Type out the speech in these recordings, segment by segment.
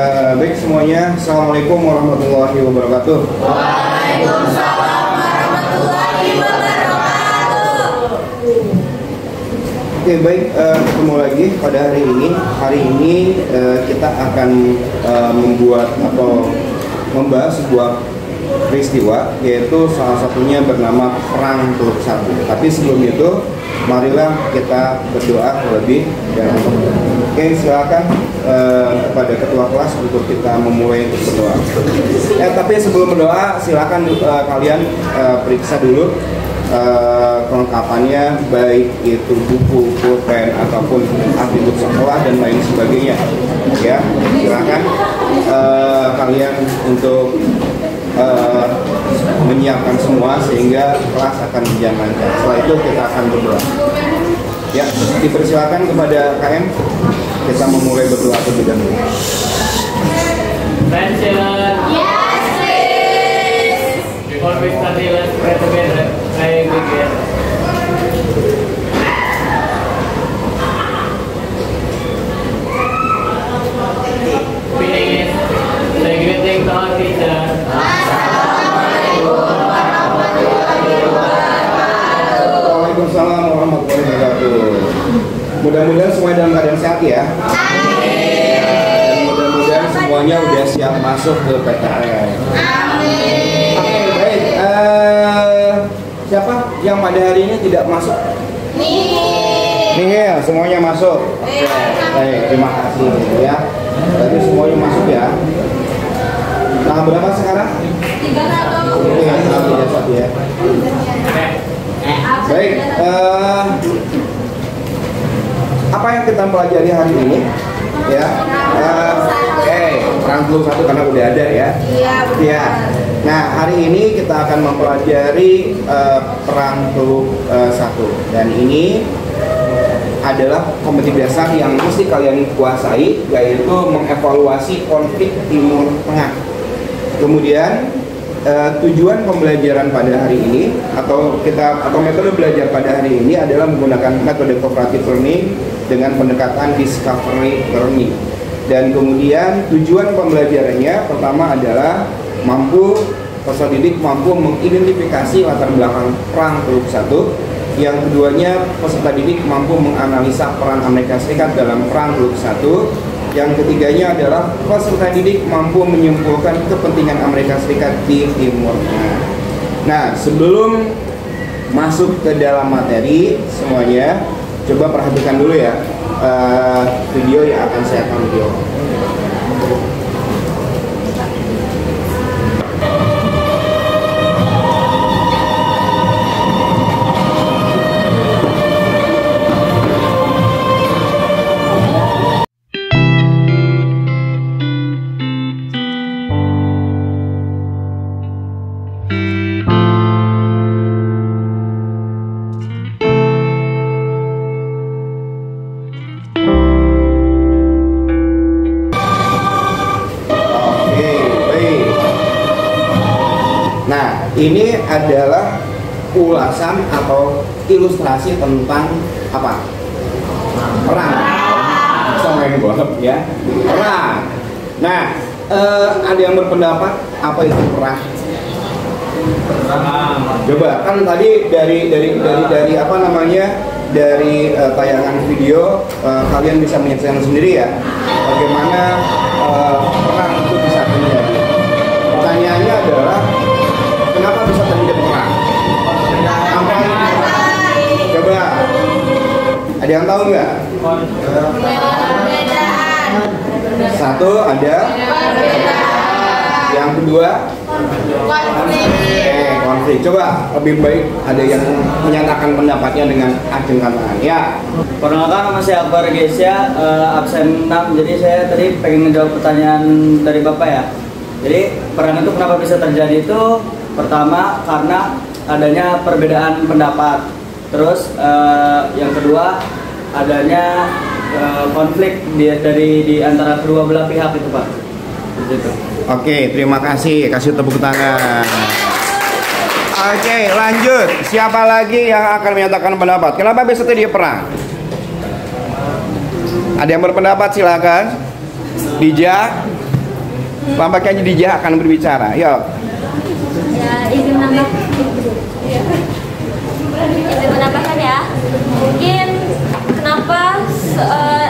Baik semuanya, Assalamualaikum warahmatullahi wabarakatuh. Waalaikumsalam warahmatullahi wabarakatuh. Oke, baik, ketemu lagi pada hari ini. Hari ini kita akan membuat atau membahas sebuah peristiwa, yaitu salah satunya bernama Perang Teluk Satu. Tapi sebelum itu, marilah kita berdoa terlebih dahulu. Oke, silakan kepada ketua kelas untuk kita memulai untuk berdoa. Tapi sebelum berdoa, silakan kalian periksa dulu kelengkapannya, baik itu buku, pulpen ataupun atribut sekolah dan lain sebagainya. Ya, silakan kalian untuk menyiapkan semua sehingga kelas akan berjalan lancar. Setelah itu kita akan berdoa. Ya, dipersilakan kepada KM, kita memulai berdoa terlebih dahulu. Yes, please. Before we start, let's pray together. I begin. Meaning is the greeting to our teacher. Waalaikumsalam warahmatullahi wabarakatuh. Mudah-mudahan semuanya dalam keadaan sehat ya. Dan mudah-mudahan semuanya udah siap masuk ke PTN. Oke, baik. Siapa yang pada hari ini tidak masuk? Nihil, semuanya masuk. Oke, baik, terima kasih ya. Jadi semuanya masuk ya. Tanggal berapa sekarang? 31. Oke, tanggal 31 ya. Baik, apa yang kita pelajari hari ini? Ya, Perang Teluk Satu karena udah ada ya. Iya, benar. Ya. Nah, hari ini kita akan mempelajari Perang Teluk Satu, dan ini adalah kompetisi dasar yang mesti kalian kuasai, yaitu mengevaluasi konflik Timur Tengah. Kemudian tujuan pembelajaran pada hari ini atau metode belajar pada hari ini adalah menggunakan metode cooperative learning dengan pendekatan discovery learning. Dan kemudian tujuan pembelajarannya pertama adalah peserta didik mampu mengidentifikasi latar belakang Perang Teluk Satu. Yang keduanya, peserta didik mampu menganalisa peran Amerika Serikat dalam Perang Teluk Satu. Yang ketiganya adalah peserta didik mampu menyimpulkan kepentingan Amerika Serikat di Timur Tengah. Nah, sebelum masuk ke dalam materi semuanya, coba perhatikan dulu ya video yang akan saya tampilkan. Ini adalah ulasan atau ilustrasi tentang apa? Perang. Sama yang boleh ya. Perang. Nah, ada yang berpendapat apa itu perang? Coba kan tadi dari apa namanya? Dari tayangan video kalian bisa menyaksikan sendiri ya. Bagaimana perang itu bisa terjadi. Pertanyaannya adalah kenapa bisa terjadi perang? Apa ini? Coba, ada yang tahu nggak? Perbedaan. Satu ada. Yang kedua? Konflik. Coba lebih baik ada yang menyatakan pendapatnya dengan acung tangan. Ya. Perkenalkan, nama saya Akbar Gesya, absen 6. Jadi saya tadi pengen menjawab pertanyaan dari Bapak ya. Jadi perang itu kenapa bisa terjadi itu? Pertama karena adanya perbedaan pendapat. Terus yang kedua adanya konflik di antara kedua belah pihak itu, Pak. Gitu. Oke, terima kasih. Kasih tepuk tangan. Oke, lanjut. Siapa lagi yang akan menyatakan pendapat? Kenapa bisa terjadi perang? Ada yang berpendapat, silakan. Dija. Tampaknya Khadijah akan berbicara. Yuk. Ya, izin menambahkan ya. Mungkin kenapa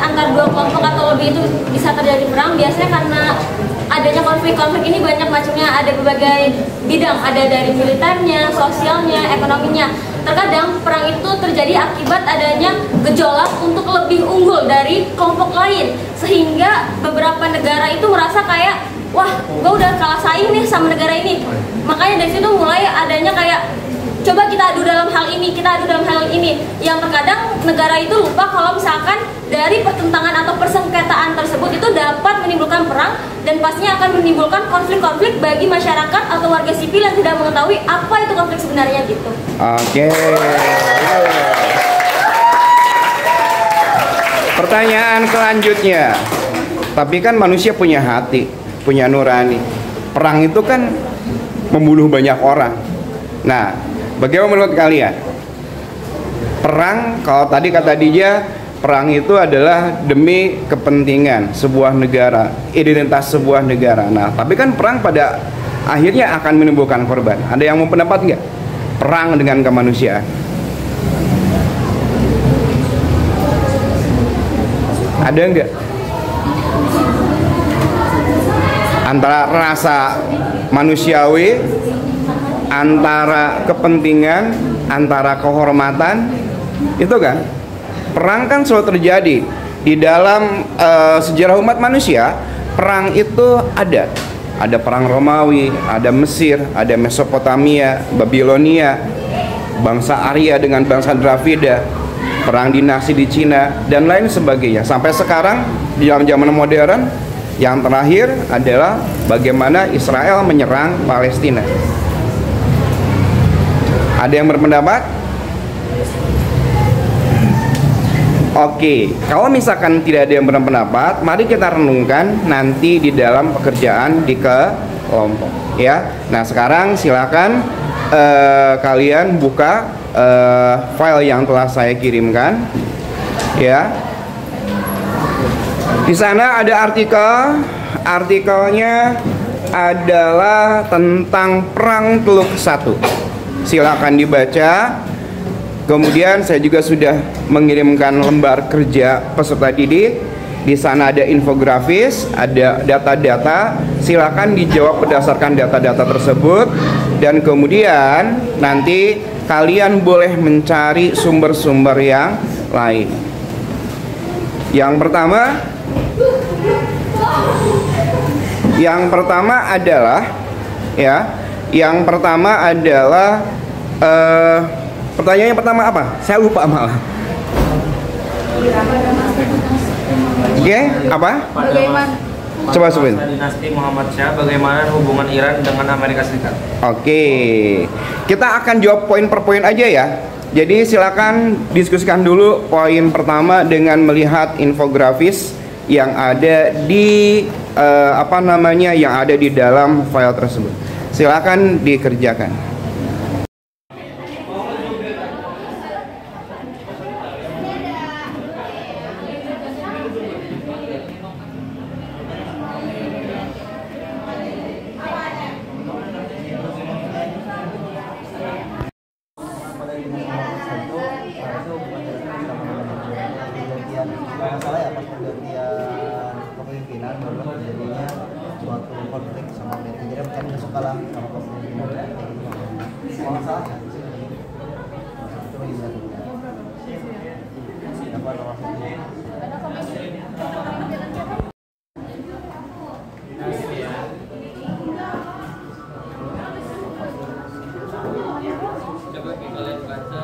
antar dua kelompok atau lebih itu bisa terjadi perang? Biasanya karena adanya konflik-konflik ini banyak macamnya, ada berbagai bidang, ada dari militernya, sosialnya, ekonominya. Terkadang perang itu terjadi akibat adanya gejolak untuk lebih unggul dari kelompok lain, sehingga beberapa negara itu merasa kayak, wah, gue udah kalah saing nih sama negara ini. Makanya dari situ mulai adanya kayak, coba kita adu dalam hal ini, kita adu dalam hal ini. Yang terkadang negara itu lupa kalau misalkan dari pertentangan atau persengketaan tersebut itu dapat menimbulkan perang dan pastinya akan menimbulkan konflik-konflik bagi masyarakat atau warga sipil yang tidak mengetahui apa itu konflik sebenarnya gitu. Oke. Pertanyaan selanjutnya. Tapi kan manusia punya hati, punya nurani. Perang itu kan membunuh banyak orang. Nah, bagaimana menurut kalian? Perang, kalau tadi kata dia, perang itu adalah demi kepentingan sebuah negara, identitas sebuah negara. Nah, tapi kan perang pada akhirnya akan menimbulkan korban. Ada yang mau pendapat nggak? Perang dengan kemanusiaan. Ada nggak? Antara rasa manusiawi, antara kepentingan, antara kehormatan, itu kan? Perang kan selalu terjadi di dalam sejarah umat manusia. Perang itu ada perang Romawi, ada Mesir, ada Mesopotamia, Babilonia, bangsa Arya dengan bangsa Dravida, perang dinasti di Cina dan lain sebagainya. Sampai sekarang di dalam zaman modern, yang terakhir adalah bagaimana Israel menyerang Palestina. Ada yang berpendapat? Oke, kalau misalkan tidak ada yang berpendapat, mari kita renungkan nanti di dalam pekerjaan di kelompok, ya. Nah, sekarang silakan kalian buka file yang telah saya kirimkan, ya. Di sana ada artikelnya adalah tentang Perang Teluk 1. Silakan dibaca. Kemudian saya juga sudah mengirimkan lembar kerja peserta didik. Di sana ada infografis, ada data-data. Silakan dijawab berdasarkan data-data tersebut. Dan kemudian nanti kalian boleh mencari sumber-sumber yang lain. Yang pertama adalah pertanyaan yang pertama apa? Saya lupa malah. Oke, apa? Bagaimana? Coba sebutin. Dinasti Muhammad Syah, bagaimana hubungan Iran dengan Amerika Serikat? Oke, kita akan jawab poin per poin aja ya. Jadi silakan diskusikan dulu poin pertama dengan melihat infografis yang ada di yang ada di dalam file tersebut. Silakan dikerjakan. Salah ya pas pergantian kepemimpinan baru terjadinya suatu konflik sama Amerika. Jadi kan nggak suka lah sama kepemimpinan kayak gitu. Kalau nggak salah ya coba dilihat dulu. Apa nomor satu? Coba kalian baca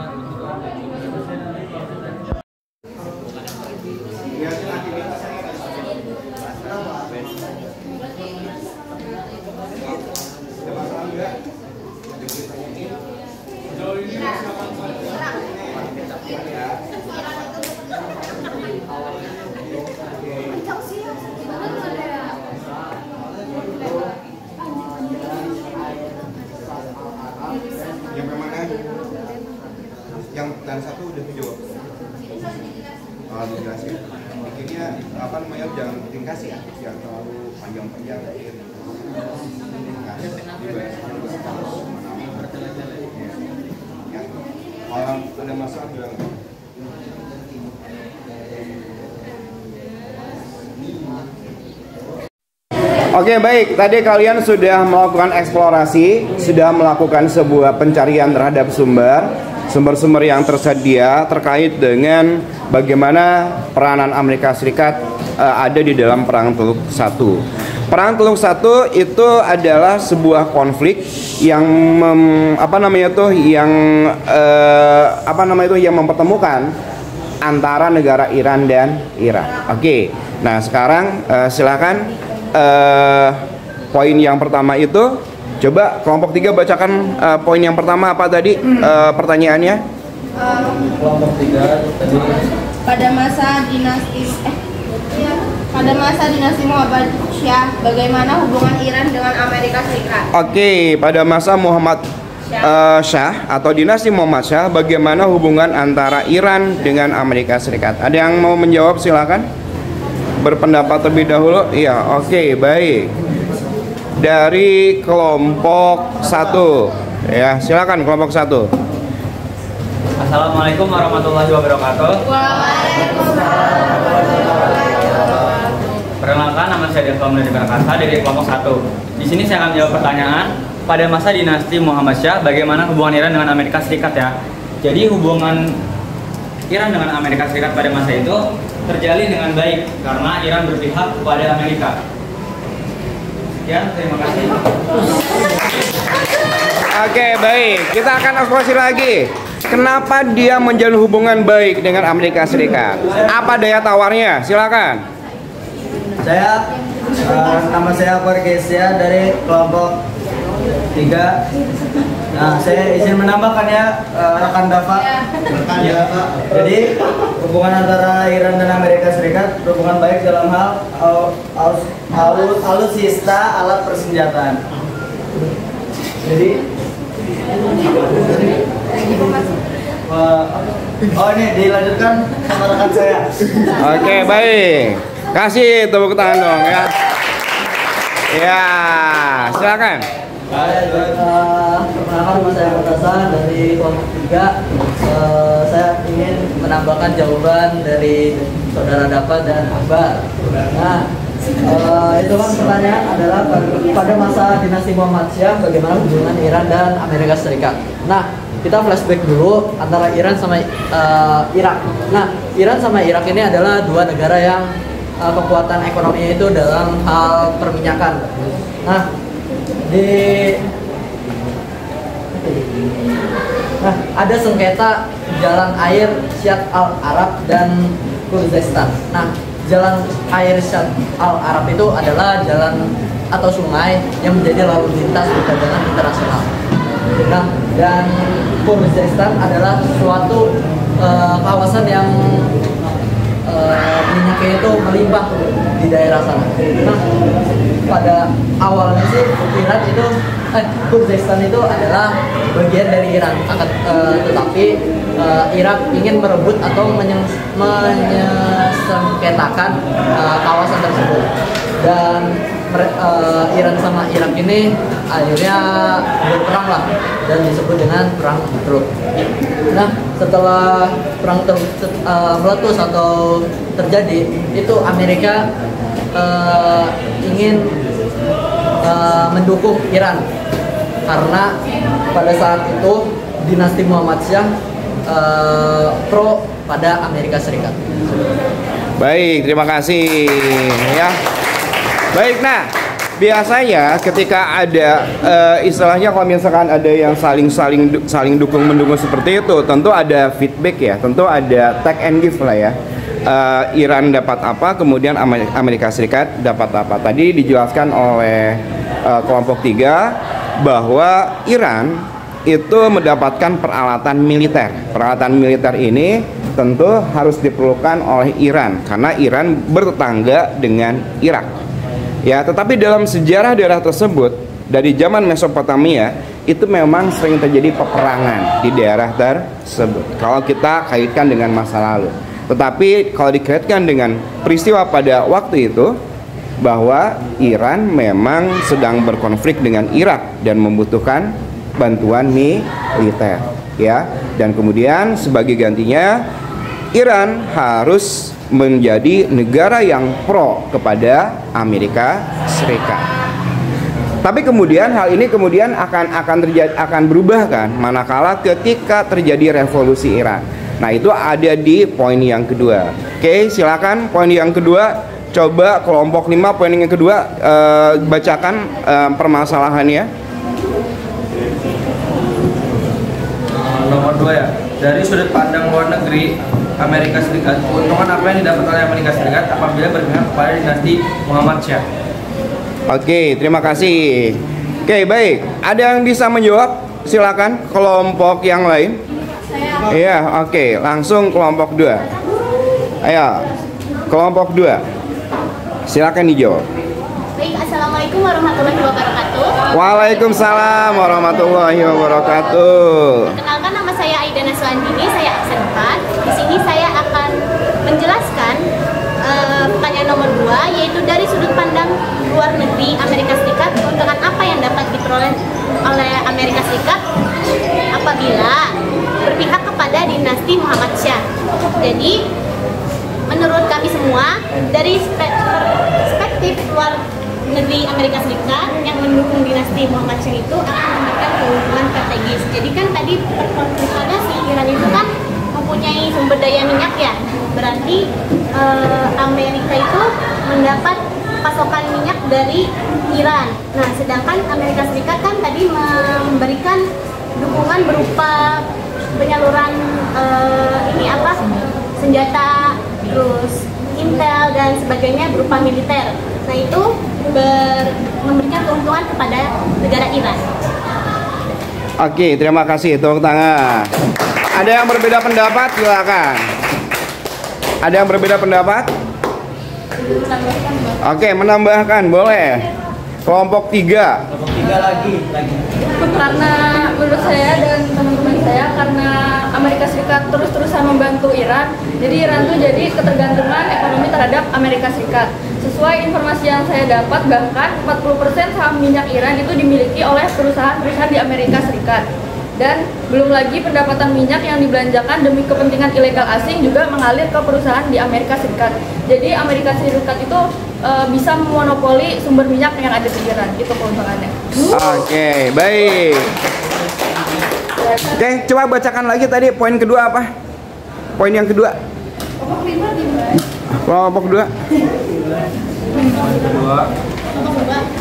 Yang mana? Yang dan satu udah dijawab. Dijelasin. Bikinnya jangan tingkasih ya, jangan terlalu panjang-panjang. Ada masalah bilang. Oke, baik. Tadi kalian sudah melakukan eksplorasi, sudah melakukan sebuah pencarian terhadap sumber-sumber yang tersedia terkait dengan bagaimana peranan Amerika Serikat ada di dalam Perang Teluk I. Perang Teluk I itu adalah sebuah konflik yang yang mempertemukan antara negara Iran dan Irak. Oke. Nah, sekarang silakan poin yang pertama itu, coba kelompok 3 bacakan poin yang pertama apa tadi pertanyaannya? Kelompok 3 tadi. Pada masa dinasti Muhammad Syah, bagaimana hubungan Iran dengan Amerika Serikat? Oke, pada masa Muhammad Syah atau dinasti Muhammad Syah, bagaimana hubungan antara Iran dengan Amerika Serikat? Ada yang mau menjawab, silakan. Berpendapat terlebih dahulu. Iya, oke, baik. Dari kelompok 1. Ya, silakan kelompok 1. Assalamualaikum warahmatullahi wabarakatuh. Perkenalkan, nama saya Delkom dari Jakarta dari kelompok 1. Di sini saya akan menjawab pertanyaan pada masa dinasti Muhammad Syah, bagaimana hubungan Iran dengan Amerika Serikat ya. Jadi hubungan Iran dengan Amerika Serikat pada masa itu terjalin dengan baik karena Iran berpihak kepada Amerika. Ya, terima kasih. Oke, baik. Kita akan eksplorasi lagi. Kenapa dia menjalin hubungan baik dengan Amerika Serikat? Apa daya tawarnya? Silakan. Nama saya Akbar Gesia dari kelompok 3. Nah, saya izin menambahkan ya, rekan Dafa. Jadi hubungan antara Iran dan Amerika Serikat berhubungan baik dalam hal alutsista alat persenjataan. Jadi ini dilanjutkan sama rekan saya. Oke, baik. Kasih tepuk tangan dong ya. Ya, silakan. Perkenalkan, nama saya Murtaza dari kelompok 3. Saya ingin menambahkan jawaban dari saudara Dafa dan Akbar. Nah, itu kan pertanyaan adalah pada masa dinasti Muhammad Syah bagaimana hubungan Iran dan Amerika Serikat. Nah, kita flashback dulu antara Iran sama Irak. Nah, Iran sama Irak ini adalah dua negara yang kekuatan ekonominya itu dalam hal perminyakan. Nah, ada sengketa jalan air Syat al-Arab dan Khuzestan. Nah, jalan air Syat al-Arab itu adalah jalan atau sungai yang menjadi lalu lintas perdagangan internasional. Nah, dan Khuzestan adalah suatu kawasan yang minyaknya itu melimpah di daerah sana. Nah, pada awalnya sih Iran itu Khuzestan itu adalah bagian dari Iran, tetapi Irak ingin merebut atau menyengketakan kawasan tersebut, dan Iran sama Irak ini akhirnya berperang lah dan disebut dengan perang Teluk. Nah, setelah perang Teluk meletus atau terjadi, itu Amerika ingin mendukung Iran karena pada saat itu dinasti Muhammad Syah pro pada Amerika Serikat. Baik, terima kasih ya. Baik, nah biasanya ketika ada istilahnya kalau misalkan ada yang saling dukung mendukung seperti itu, tentu ada feedback ya, tentu ada take and give lah ya. Iran dapat apa, kemudian Amerika Serikat dapat apa. Tadi dijelaskan oleh kelompok 3 bahwa Iran itu mendapatkan peralatan militer. Peralatan militer ini tentu harus diperlukan oleh Iran karena Iran bertetangga dengan Irak. Ya, tetapi dalam sejarah daerah tersebut dari zaman Mesopotamia itu memang sering terjadi peperangan di daerah tersebut. Kalau kita kaitkan dengan masa lalu. Tetapi kalau dikaitkan dengan peristiwa pada waktu itu, bahwa Iran memang sedang berkonflik dengan Irak dan membutuhkan bantuan militer, ya. Dan kemudian sebagai gantinya Iran harus menjadi negara yang pro kepada Amerika Serikat. Tapi kemudian hal ini kemudian akan berubah kan manakala ketika terjadi revolusi Iran. Nah, itu ada di poin yang kedua. Oke, silakan poin yang kedua. Coba kelompok 5 poin yang kedua bacakan permasalahannya. Nomor 2 ya. Dari sudut pandang luar negeri Amerika Serikat, keuntungan apa yang didapat oleh Amerika Serikat apabila berpihak kepada dinasti Muhammad Shah? Oke, terima kasih. Oke, baik. Ada yang bisa menjawab? Silakan kelompok yang lain. Iya, oke. Langsung kelompok 2. Ayo, kelompok 2. Silakan dijawab. Baik, assalamualaikum warahmatullahi wabarakatuh. Waalaikumsalam warahmatullahi wabarakatuh. Perkenalkan, nama saya Aida Naswandini, saya absen 4. Di sini saya akan menjelaskan pertanyaan nomor 2, yaitu dari sudut pandang luar negeri Amerika Serikat, keuntungan apa yang dapat diperoleh oleh Amerika Serikat apabila berpihak kepada dinasti Muhammad Shah. Jadi, menurut kami semua, dari perspektif luar negeri Amerika Serikat yang mendukung dinasti Muhammad Shah itu akan memberikan keuntungan strategis. Jadi kan tadi perkonflikannya si Iran itu kan mempunyai sumber daya minyak ya, berarti Amerika itu mendapat pasokan minyak dari Iran. Nah, sedangkan Amerika Serikat kan tadi memberikan dukungan berupa penyaluran senjata, terus intel dan sebagainya berupa militer. Nah, itu memberikan keuntungan kepada negara Iran. Oke, terima kasih. Tepuk tangan. Ada yang berbeda pendapat? Silakan. Ada yang berbeda pendapat? Oke, menambahkan boleh. Kelompok 3. Kelompok 3 lagi. Karena menurut saya dan teman-teman saya, karena Amerika Serikat terus-terusan membantu Iran, jadi Iran tuh jadi ketergantungan ekonomi terhadap Amerika Serikat. Sesuai informasi yang saya dapat, bahkan 40% saham minyak Iran itu dimiliki oleh perusahaan-perusahaan di Amerika Serikat. Dan belum lagi pendapatan minyak yang dibelanjakan demi kepentingan ilegal asing juga mengalir ke perusahaan di Amerika Serikat. Jadi Amerika Serikat itu bisa memonopoli sumber minyak yang ada di Iran. Itu keuntungannya. Oke, baik. Oke, coba bacakan lagi tadi poin kedua apa? Poin yang kedua. Kelompok 2.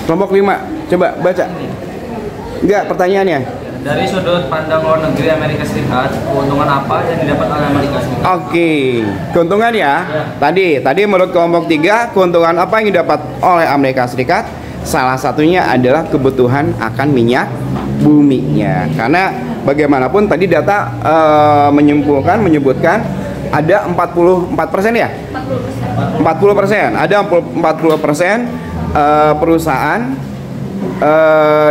Kelompok 5. Coba baca. Enggak, pertanyaannya. Dari sudut pandang luar negeri Amerika Serikat, keuntungan apa yang didapat oleh Amerika Serikat? Oke, keuntungan ya. Tadi menurut kelompok 3, keuntungan apa yang didapat oleh Amerika Serikat? Salah satunya adalah kebutuhan akan minyak buminya. Karena bagaimanapun tadi data menyebutkan ada 44% ya? 40%. Ada 40% perusahaan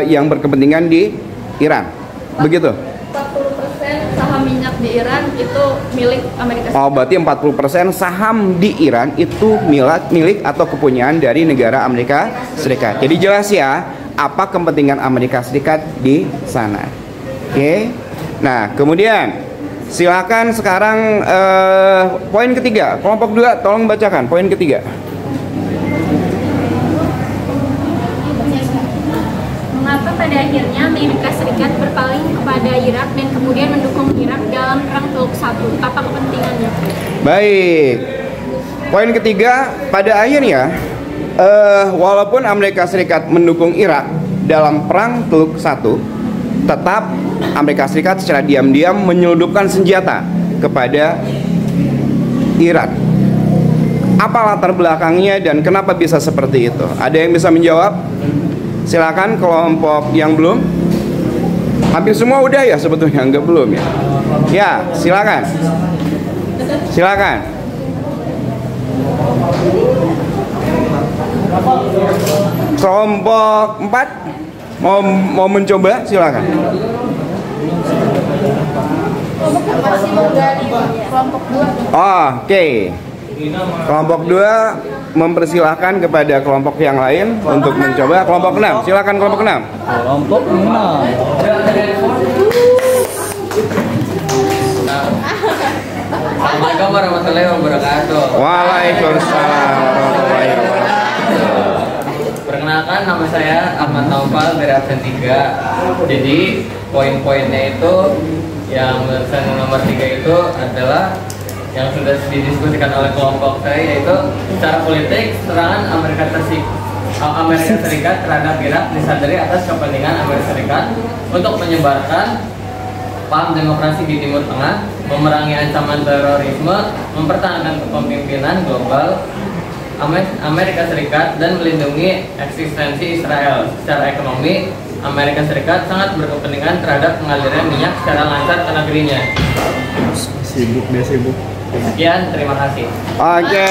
yang berkepentingan di Iran. Begitu? 40% saham minyak di Iran itu milik Amerika Serikat. Oh, berarti 40% saham di Iran itu milik atau kepunyaan dari negara Amerika Serikat. Jadi jelas ya, apa kepentingan Amerika Serikat di sana. Oke. Nah, kemudian silakan sekarang poin ketiga. Kelompok 2 tolong bacakan poin ketiga. Mengapa pada akhirnya Amerika Serikat berpaling kepada Irak dan kemudian mendukung Irak dalam Perang Teluk I? Apa kepentingannya? Baik. Poin ketiga, pada akhirnya walaupun Amerika Serikat mendukung Irak dalam Perang Teluk I, tetap Amerika Serikat secara diam-diam menyelundupkan senjata kepada Irak. Apa latar belakangnya dan kenapa bisa seperti itu? Ada yang bisa menjawab? Silakan kelompok yang belum. Hampir semua udah ya sebetulnya, enggak belum ya? Ya, silakan. Silakan. Kelompok 4 mau mencoba, silakan. Masih menggali kelompok 2. Oh, oke. Kelompok 2 mempersilahkan kepada kelompok yang lain untuk mencoba. Kelompok 6, silakan kelompok 6. Kelompok 6. Assalamualaikum warahmatullahi wabarakatuh. Waalaikumsalam warahmatullahi wabarakatuh. Perkenalkan, nama saya Ahmad Naufal dari absen 3. Jadi poin-poinnya itu yang absen nomor 3 itu adalah yang sudah didiskusikan oleh kelompok saya, yaitu secara politik serangan Amerika Serikat terhadap Irak disadari atas kepentingan Amerika Serikat untuk menyebarkan paham demokrasi di Timur Tengah, memerangi ancaman terorisme, mempertahankan kepemimpinan global Amerika Serikat, dan melindungi eksistensi Israel. Secara ekonomi, Amerika Serikat sangat berkepentingan terhadap pengaliran minyak secara lancar ke negerinya. Sibuk. Sekian, terima kasih. Oke,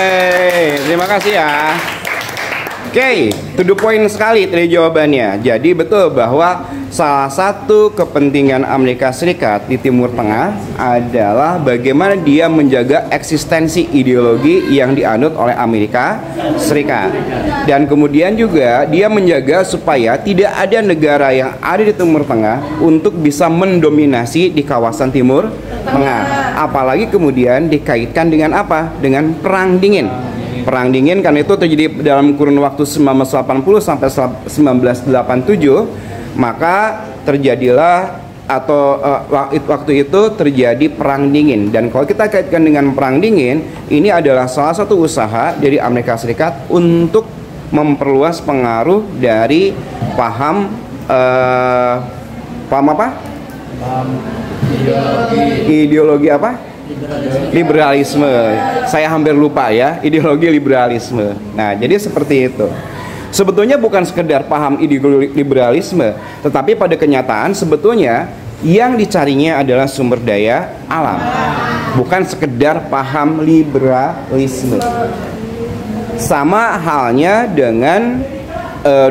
terima kasih ya. Oke, to the point sekali tadi jawabannya. Jadi betul bahwa salah satu kepentingan Amerika Serikat di Timur Tengah adalah bagaimana dia menjaga eksistensi ideologi yang dianut oleh Amerika Serikat. Dan kemudian juga dia menjaga supaya tidak ada negara yang ada di Timur Tengah untuk bisa mendominasi di kawasan Timur Tengah. Apalagi kemudian dikaitkan dengan apa? Dengan perang dingin. Perang dingin kan itu terjadi dalam kurun waktu 1980 sampai 1987, maka terjadilah atau waktu itu terjadi perang dingin. Dan kalau kita kaitkan dengan perang dingin, ini adalah salah satu usaha dari Amerika Serikat untuk memperluas pengaruh dari paham apa? Ideologi apa? Liberalisme. Saya hampir lupa ya, ideologi liberalisme. Nah, jadi seperti itu. Sebetulnya bukan sekedar paham ideologi liberalisme, tetapi pada kenyataan sebetulnya yang dicarinya adalah sumber daya alam. Bukan sekedar paham liberalisme. Sama halnya dengan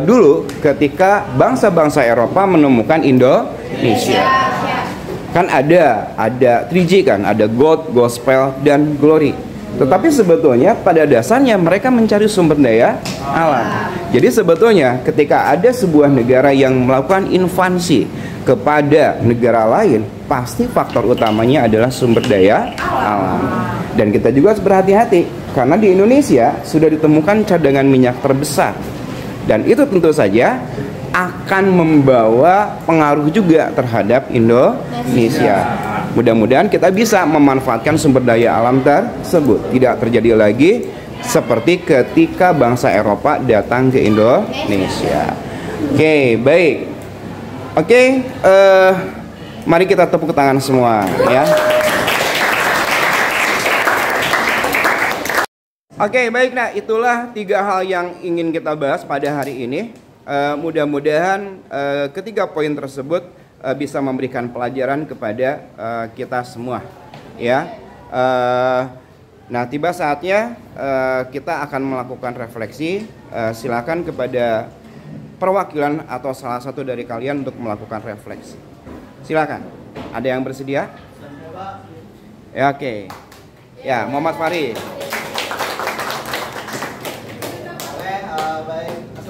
dulu ketika bangsa-bangsa Eropa menemukan Indonesia. Kan ada 3G kan, ada God, Gospel, dan Glory. Tetapi sebetulnya pada dasarnya mereka mencari sumber daya alam. Jadi sebetulnya ketika ada sebuah negara yang melakukan invasi kepada negara lain, pasti faktor utamanya adalah sumber daya alam. Dan kita juga harus berhati-hati karena di Indonesia sudah ditemukan cadangan minyak terbesar. Dan itu tentu saja akan membawa pengaruh juga terhadap Indonesia. Mudah-mudahan kita bisa memanfaatkan sumber daya alam tersebut. Tidak terjadi lagi seperti ketika bangsa Eropa datang ke Indonesia. Oke, baik. Oke, mari kita tepuk tangan semua ya. Oke, baik. Nah, itulah 3 hal yang ingin kita bahas pada hari ini. Mudah-mudahan ketiga poin tersebut bisa memberikan pelajaran kepada kita semua ya. Nah, tiba saatnya kita akan melakukan refleksi. Silakan kepada perwakilan atau salah satu dari kalian untuk melakukan refleksi. Silakan. Ada yang bersedia? Ya, oke. Ya, Muhammad Fahri.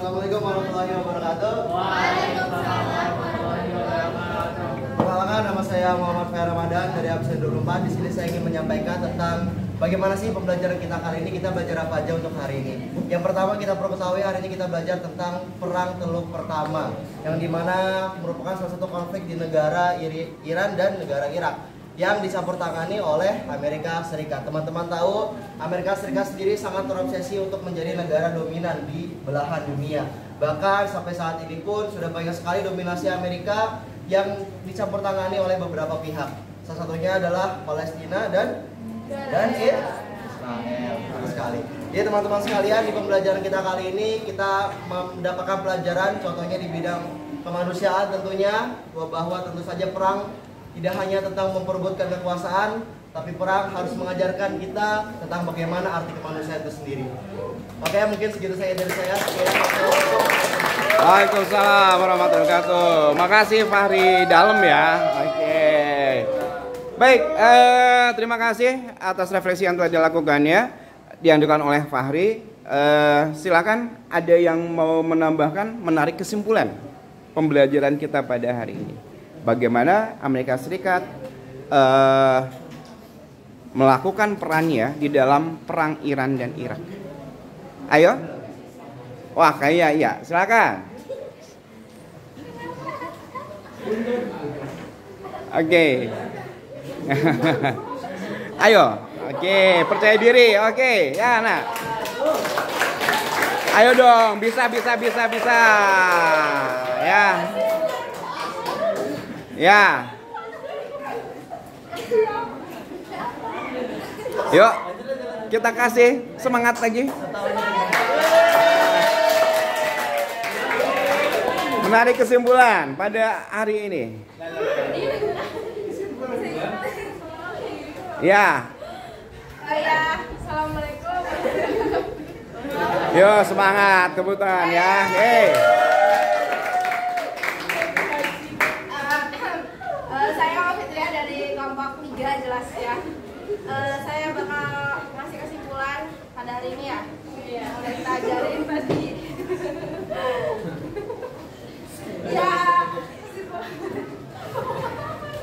Assalamualaikum warahmatullahi wabarakatuh. Waalaikumsalam warahmatullahi wabarakatuh. Perkenalkan, nama saya Muhammad Fahri Ramadan dari absen 24. Di sini saya ingin menyampaikan tentang bagaimana sih pembelajaran kita kali ini. Kita belajar apa aja untuk hari ini? Yang pertama kita perlu ketahui, hari ini kita belajar tentang Perang Teluk Pertama, yang dimana merupakan salah satu konflik di negara Iran dan negara Irak yang dicampur tangani oleh Amerika Serikat. Teman-teman tahu, Amerika Serikat sendiri sangat terobsesi untuk menjadi negara dominan di belahan dunia. Bahkan sampai saat ini pun sudah banyak sekali dominasi Amerika yang dicampur tangani oleh beberapa pihak. Salah satunya adalah Palestina dan Israel. Betul sekali. Jadi teman-teman sekalian, di pembelajaran kita kali ini kita mendapatkan pelajaran contohnya di bidang kemanusiaan tentunya, bahwa tentu saja perang tidak hanya tentang memperebutkan kekuasaan, tapi perang harus mengajarkan kita tentang bagaimana arti kemanusiaan itu sendiri. Oke, mungkin segitu saja dari saya. Waalaikumsalam warahmatullahi wabarakatuh. Makasih Fahri, dalam ya. Oke. Baik, terima kasih atas refleksi yang telah dilakukannya, dianjurkan oleh Fahri. Silakan ada yang mau menambahkan, menarik kesimpulan pembelajaran kita pada hari ini. Bagaimana Amerika Serikat melakukan perannya di dalam perang Iran dan Irak. Ayo. Wah, kayaknya iya. Silakan. Oke. Ayo. Oke, percaya diri. Oke, ya, nah. Ayo dong, bisa. Ya. Ya. Yuk, kita kasih semangat lagi. Menarik kesimpulan pada hari ini. Ya. Assalamualaikum. Yo, semangat kebutuhan ya. Hey. Saya Fitria dari kelompok 3 jelas ya. Saya bakal ngasih kesimpulan pada hari ini ya. Udah kita ajarin tadi. Ya.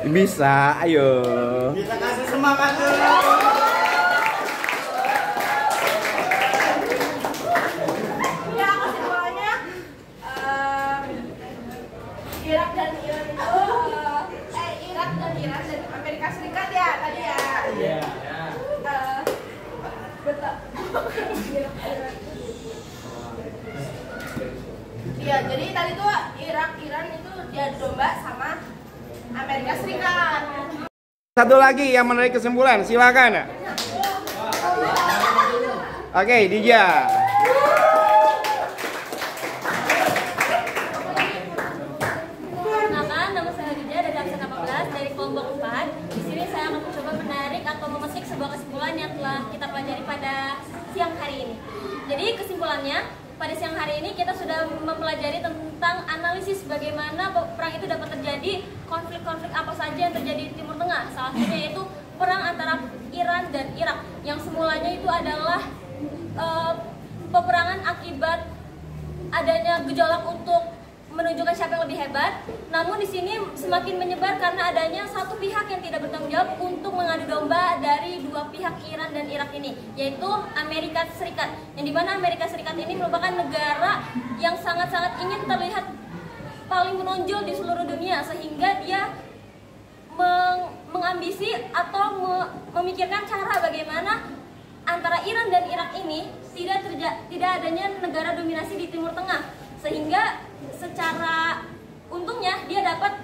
Bisa, ayo. Kita kasih semangat dulu. Ya, kesimpulannya Irak dan Iran itu Irak dan Iran dan Amerika Serikat ya tadi ya. Iya. Betul. Iya, jadi tadi tuh Irak Iran itu diadu domba sama Amerika Serikat. Satu lagi yang menarik kesimpulan, silakan. Oke, Dija. Nama saya Dija dari absen 18 dari kelompok 4. Di sini saya akan mencoba menarik atau memetik sebuah kesimpulan yang telah kita pelajari pada siang hari ini. Jadi kesimpulannya, pada siang hari ini kita sudah mempelajari tentang analisis bagaimana perang itu dapat terjadi, konflik-konflik apa saja yang terjadi di Timur Tengah. Salah satunya yaitu perang antara Iran dan Irak yang semulanya itu adalah peperangan akibat adanya gejolak untuk menunjukkan siapa yang lebih hebat. Namun di sini semakin menyebar karena adanya satu pihak yang tidak bertanggung jawab untuk mengadu domba dari dua pihak Iran dan Irak ini, yaitu Amerika Serikat. Yang dimana Amerika Serikat ini merupakan negara yang sangat-sangat ingin terlihat paling menonjol di seluruh dunia, sehingga dia mengambisi atau memikirkan cara bagaimana antara Iran dan Irak ini tidak adanya negara dominasi di Timur Tengah, sehingga secara untungnya dia dapat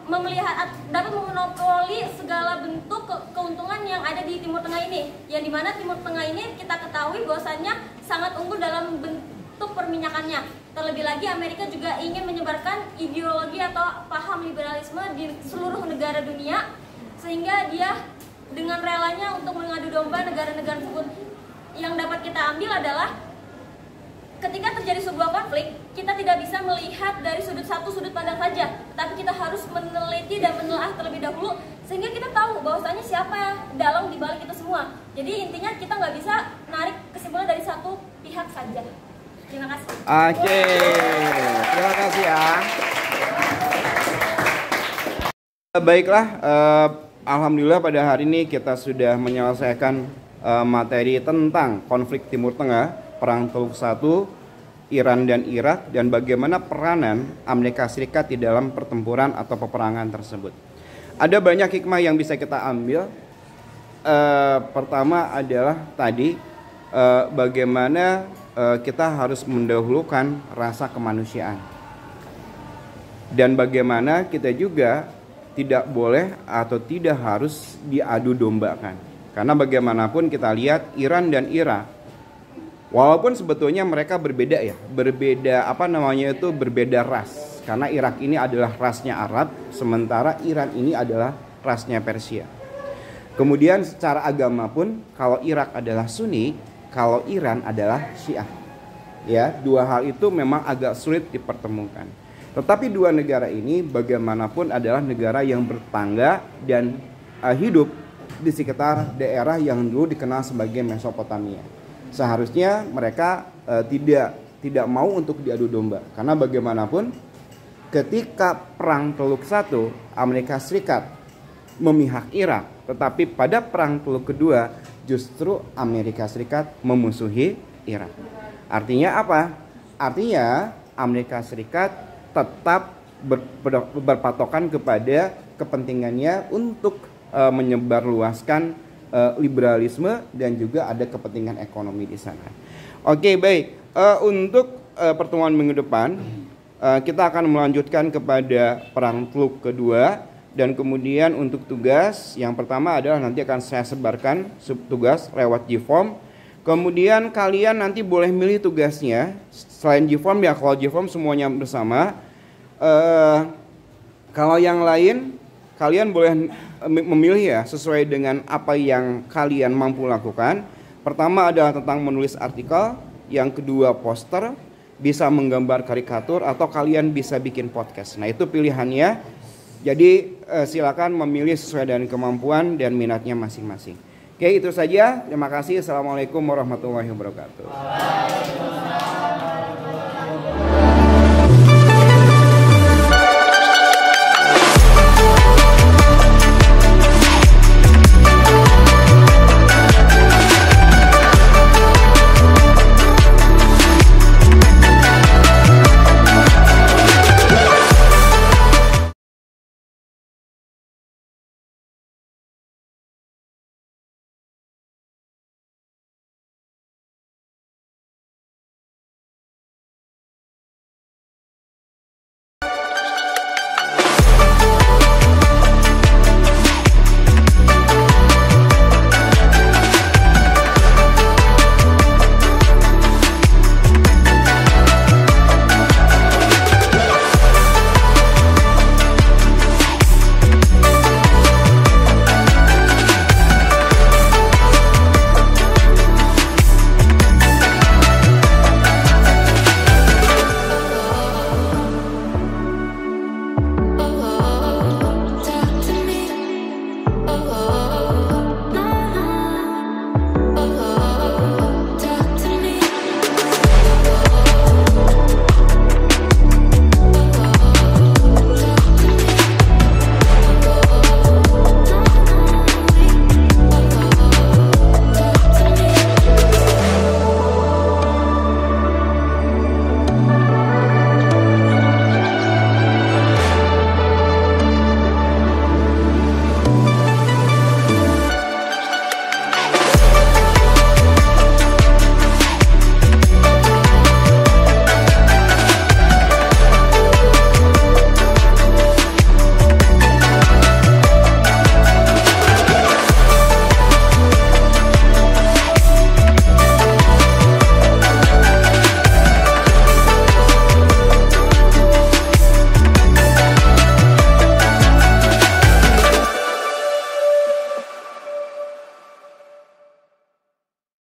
memonopoli segala bentuk keuntungan yang ada di Timur Tengah ini, yang dimana Timur Tengah ini kita ketahui bahwasannya sangat unggul dalam bentuk perminyakannya. Terlebih lagi Amerika juga ingin menyebarkan ideologi atau paham liberalisme di seluruh negara dunia, sehingga dia dengan relanya untuk mengadu domba negara-negara tersebut. Yang dapat kita ambil adalah ketika terjadi sebuah konflik, kita tidak bisa melihat dari sudut pandang saja, tapi kita harus meneliti dan menelaah terlebih dahulu, sehingga kita tahu bahwasanya siapa dalang di balik itu semua. Jadi intinya kita nggak bisa narik kesimpulan dari satu pihak saja. Terima kasih. Oke, terima kasih ya. Baiklah, alhamdulillah pada hari ini kita sudah menyelesaikan materi tentang konflik Timur Tengah, Perang Teluk I, Iran dan Irak, dan bagaimana peranan Amerika Serikat di dalam pertempuran atau peperangan tersebut. Ada banyak hikmah yang bisa kita ambil. Pertama adalah tadi bagaimana kita harus mendahulukan rasa kemanusiaan, dan bagaimana kita juga tidak boleh atau tidak harus diadu dombakan. Karena bagaimanapun kita lihat Iran dan Irak, walaupun sebetulnya mereka berbeda ya, berbeda ras. Karena Irak ini adalah rasnya Arab, sementara Iran ini adalah rasnya Persia. Kemudian secara agama pun, kalau Irak adalah Sunni, kalau Iran adalah Syiah. Ya, dua hal itu memang agak sulit dipertemukan. Tetapi dua negara ini bagaimanapun adalah negara yang bertangga dan hidup di sekitar daerah yang dulu dikenal sebagai Mesopotamia. seharusnya mereka tidak mau untuk diadu domba, karena bagaimanapun ketika Perang Teluk I Amerika Serikat memihak Irak, tetapi pada Perang Teluk Kedua justru Amerika Serikat memusuhi Irak. Artinya apa? Artinya Amerika Serikat tetap berpatokan kepada kepentingannya untuk menyebarluaskan liberalisme dan juga ada kepentingan ekonomi di sana. Oke, baik. Untuk pertemuan minggu depan kita akan melanjutkan kepada Perang Teluk Kedua, dan kemudian untuk tugas yang pertama adalah nanti akan saya sebarkan tugas lewat G-Form. Kemudian kalian nanti boleh milih tugasnya selain G-Form ya, kalau G-Form semuanya bersama. Kalau yang lain kalian boleh memilih ya sesuai dengan apa yang kalian mampu lakukan. Pertama adalah tentang menulis artikel, yang kedua poster, bisa menggambar karikatur, atau kalian bisa bikin podcast. Nah, itu pilihannya. Jadi silakan memilih sesuai dengan kemampuan dan minatnya masing-masing. Oke, itu saja. Terima kasih. Assalamualaikum warahmatullahi wabarakatuh.